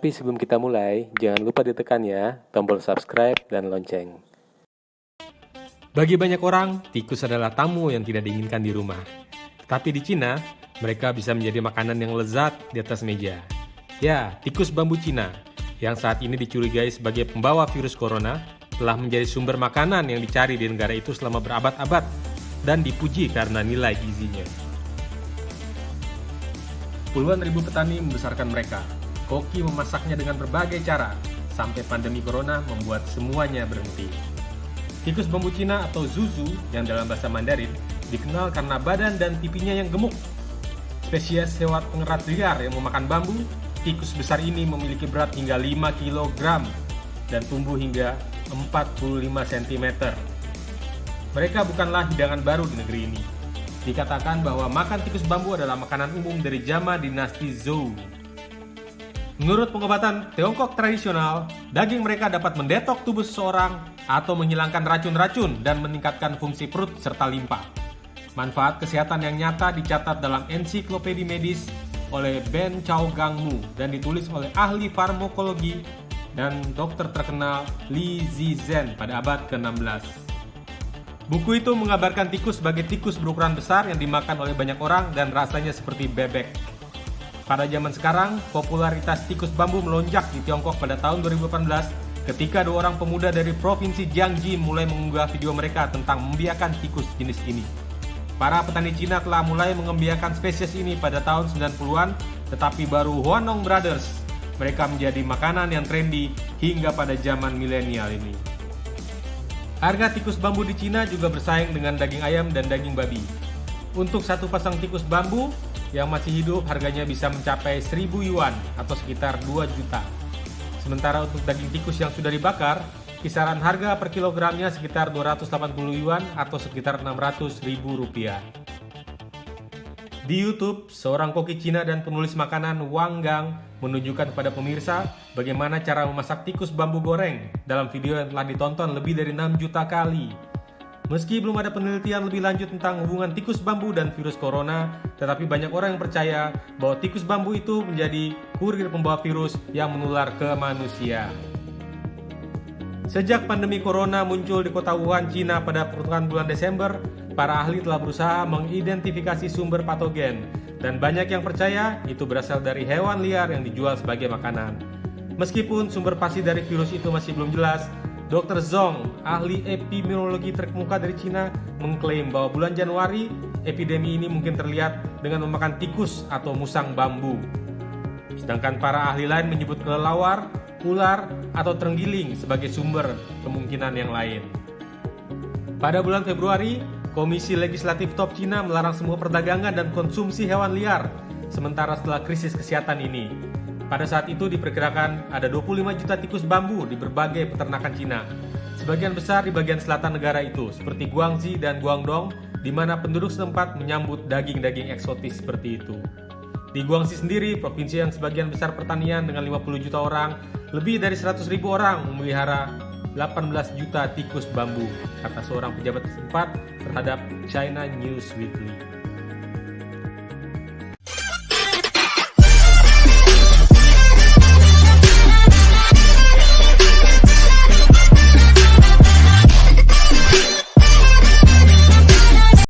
Tapi sebelum kita mulai, jangan lupa ditekan ya tombol subscribe dan lonceng. Bagi banyak orang, tikus adalah tamu yang tidak diinginkan di rumah. Tapi di Cina, mereka bisa menjadi makanan yang lezat di atas meja. Ya, tikus bambu Cina, yang saat ini dicurigai sebagai pembawa virus corona, telah menjadi sumber makanan yang dicari di negara itu selama berabad-abad dan dipuji karena nilai gizinya. Puluhan ribu petani membesarkan mereka. Koki memasaknya dengan berbagai cara, sampai pandemi corona membuat semuanya berhenti. Tikus bambu Cina atau zuzu, yang dalam bahasa Mandarin, dikenal karena badan dan pipinya yang gemuk. Spesies hewan pengerat liar yang memakan bambu, tikus besar ini memiliki berat hingga 5 kg dan tumbuh hingga 45 cm. Mereka bukanlah hidangan baru di negeri ini. Dikatakan bahwa makan tikus bambu adalah makanan umum dari zaman dinasti Zhou. Menurut pengobatan Tiongkok tradisional, daging mereka dapat mendetok tubuh seseorang atau menghilangkan racun-racun dan meningkatkan fungsi perut serta limpa. Manfaat kesehatan yang nyata dicatat dalam ensiklopedia medis oleh Ben Chao Gang Mu dan ditulis oleh ahli farmakologi dan dokter terkenal Li Zizhen pada abad ke-16. Buku itu mengabarkan tikus sebagai tikus berukuran besar yang dimakan oleh banyak orang dan rasanya seperti bebek. Pada zaman sekarang, popularitas tikus bambu melonjak di Tiongkok pada tahun 2018 ketika dua orang pemuda dari provinsi Jiangxi mulai mengunggah video mereka tentang membiarkan tikus jenis ini. Para petani Cina telah mulai mengembangkan spesies ini pada tahun 90-an, tetapi baru Huanong Brothers mereka menjadi makanan yang trendy hingga pada zaman milenial ini. Harga tikus bambu di Cina juga bersaing dengan daging ayam dan daging babi. Untuk satu pasang tikus bambu yang masih hidup harganya bisa mencapai 1.000 yuan atau sekitar 2 juta. Sementara untuk daging tikus yang sudah dibakar, kisaran harga per kilogramnya sekitar 280 yuan atau sekitar 600.000 rupiah. Di YouTube, seorang koki Cina dan penulis makanan Wang Gang menunjukkan kepada pemirsa bagaimana cara memasak tikus bambu goreng dalam video yang telah ditonton lebih dari 6 juta kali. Meski belum ada penelitian lebih lanjut tentang hubungan tikus bambu dan virus corona, tetapi banyak orang yang percaya bahwa tikus bambu itu menjadi kurir pembawa virus yang menular ke manusia. Sejak pandemi corona muncul di kota Wuhan, Cina pada pertengahan bulan Desember, para ahli telah berusaha mengidentifikasi sumber patogen, dan banyak yang percaya itu berasal dari hewan liar yang dijual sebagai makanan. Meskipun sumber pasti dari virus itu masih belum jelas, Dr. Zhong, ahli epidemiologi terkemuka dari Cina, mengklaim bahwa bulan Januari, epidemi ini mungkin terlihat dengan memakan tikus atau musang bambu. Sedangkan para ahli lain menyebut kelelawar, ular, atau terenggiling sebagai sumber kemungkinan yang lain. Pada bulan Februari, Komisi Legislatif Top Cina melarang semua perdagangan dan konsumsi hewan liar, sementara setelah krisis kesehatan ini. Pada saat itu diperkirakan ada 25 juta tikus bambu di berbagai peternakan Cina. Sebagian besar di bagian selatan negara itu, seperti Guangxi dan Guangdong, di mana penduduk setempat menyambut daging-daging eksotis seperti itu. Di Guangxi sendiri, provinsi yang sebagian besar pertanian dengan 50 juta orang, lebih dari 100.000 orang memelihara 18 juta tikus bambu, kata seorang pejabat setempat terhadap China News Weekly.